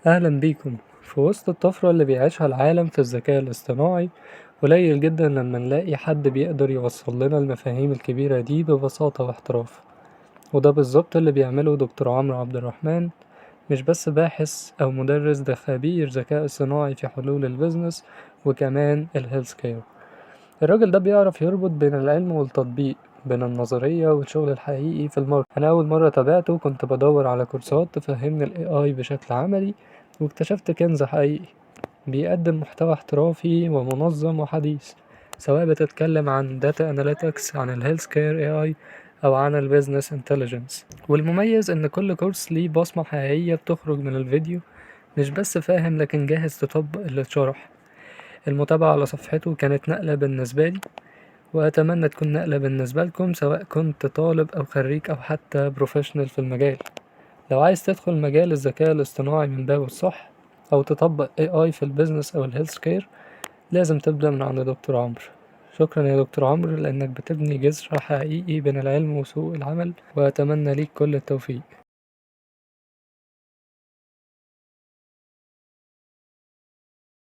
أهلا بيكم. في وسط الطفرة اللي بيعيشها العالم في الذكاء الاصطناعي، قليل جدا لما نلاقي حد بيقدر يوصل لنا المفاهيم الكبيرة دي ببساطة واحتراف. وده بالظبط اللي بيعمله دكتور عمرو عبد الرحمن. مش بس باحث أو مدرس، ده خبير ذكاء اصطناعي في حلول البيزنس وكمان الهيلث كير. الراجل ده بيعرف يربط بين العلم والتطبيق، بين النظرية والشغل الحقيقي في الماركت. أنا أول مرة تابعته كنت بدور على كورسات تفهمني ال AI بشكل عملي، واكتشفت كنز حقيقي بيقدم محتوى احترافي ومنظم وحديث، سواء بتتكلم عن داتا اناليتكس، عن الهيلث كير AI، أو عن البيزنس انتليجنس. والمميز إن كل كورس ليه بصمة حقيقية بتخرج من الفيديو، مش بس فاهم لكن جاهز تطبق اللي اتشرح. المتابعة على صفحته كانت نقلة بالنسبة لي، وأتمنى تكون نقلة بالنسبة لكم، سواء كنت طالب أو خريج أو حتى بروفيشنال في المجال. لو عايز تدخل مجال الذكاء الاصطناعي من بابه الصح، أو تطبق AI في البيزنس أو الهيلث كير، لازم تبدأ من عند دكتور عمرو. شكرا يا دكتور عمرو، لأنك بتبني جسر حقيقي بين العلم وسوق العمل، وأتمنى ليك كل التوفيق.